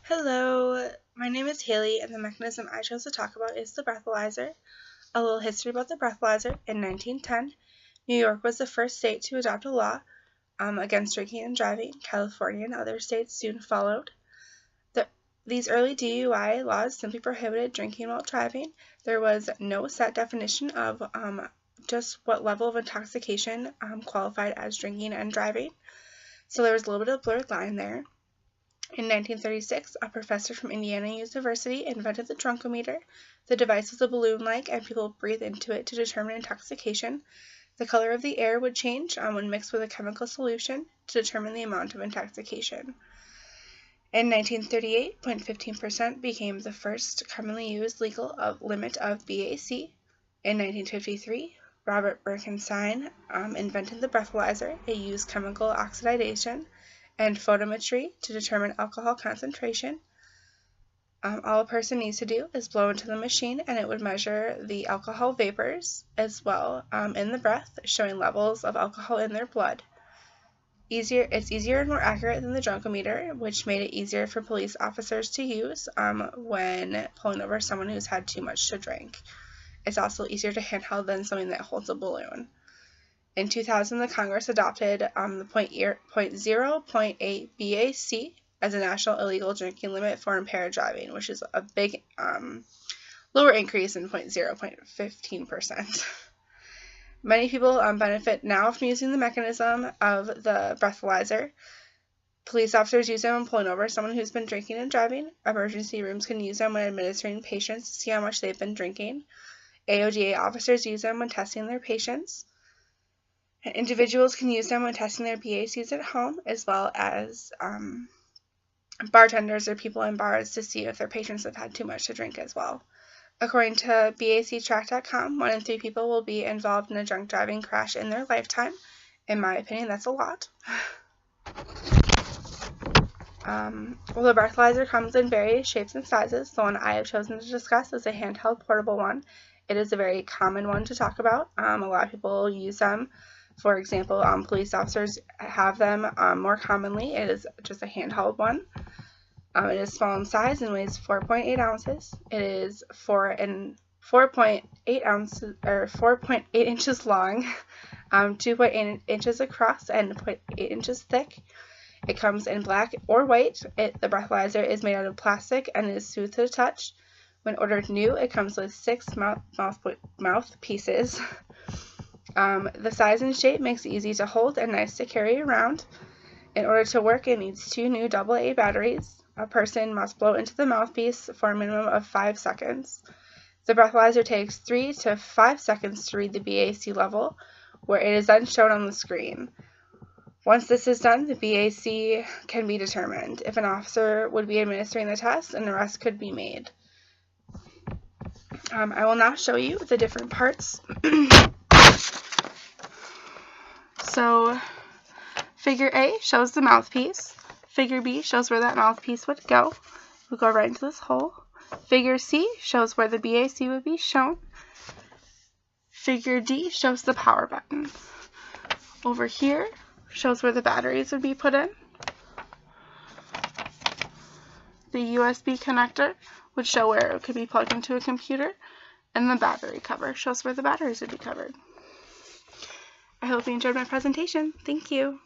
Hello, my name is Haley, and the mechanism I chose to talk about is the breathalyzer. A little history about the breathalyzer. In 1910, New York was the first state to adopt a law against drinking and driving. California and other states soon followed. These early DUI laws simply prohibited drinking while driving. There was no set definition of just what level of intoxication qualified as drinking and driving, so there was a little bit of a blurred line there. In 1936, a professor from Indiana University invented the drunkometer. The device was a balloon-like, and people breathed into it to determine intoxication. The color of the air would change when mixed with a chemical solution to determine the amount of intoxication. In 1938, 0.15% became the first commonly used legal limit of BAC. In 1953, Robert Birkenstein invented the breathalyzer. It used chemical oxidation and photometry to determine alcohol concentration. All a person needs to do is blow into the machine, and it would measure the alcohol vapors as well in the breath, showing levels of alcohol in their blood. It's easier and more accurate than the drunkometer, which made it easier for police officers to use when pulling over someone who's had too much to drink. It's also easier to handheld than something that holds a balloon. In 2000, the Congress adopted the 0.8 BAC as a national illegal drinking limit for impaired driving, which is a big lower increase in 0.15%. Many people benefit now from using the mechanism of the breathalyzer. Police officers use them when pulling over someone who's been drinking and driving. Emergency rooms can use them when administering patients to see how much they've been drinking. AODA officers use them when testing their patients. And individuals can use them when testing their BACs at home, as well as bartenders or people in bars to see if their patients have had too much to drink as well. According to BACtrack.com, 1 in 3 people will be involved in a drunk driving crash in their lifetime. In my opinion, that's a lot. The breathalyzer comes in various shapes and sizes. The one I have chosen to discuss is a handheld portable one. It is a very common one to talk about. A lot of people use them. For example, police officers have them more commonly. It is just a handheld one. It is small in size and weighs 4.8 ounces. It is 4.8 ounces or 4.8 inches long, 2.8 inches across, and 0.8 inches thick. It comes in black or white. The breathalyzer is made out of plastic and is smooth to the touch. When ordered new, it comes with 6 mouthpieces. The size and shape makes it easy to hold and nice to carry around. In order to work, it needs 2 new AA batteries. A person must blow into the mouthpiece for a minimum of 5 seconds. The breathalyzer takes 3 to 5 seconds to read the BAC level, where it is then shown on the screen. Once this is done, the BAC can be determined. If an officer would be administering the test, an arrest could be made. I will now show you the different parts. So, figure A shows the mouthpiece. Figure B shows where that mouthpiece would go. We'll go right into this hole. Figure C shows where the BAC would be shown. Figure D shows the power button. Over here shows where the batteries would be put in. The USB connector would show where it could be plugged into a computer. And the battery cover shows where the batteries would be covered. I hope you enjoyed my presentation. Thank you.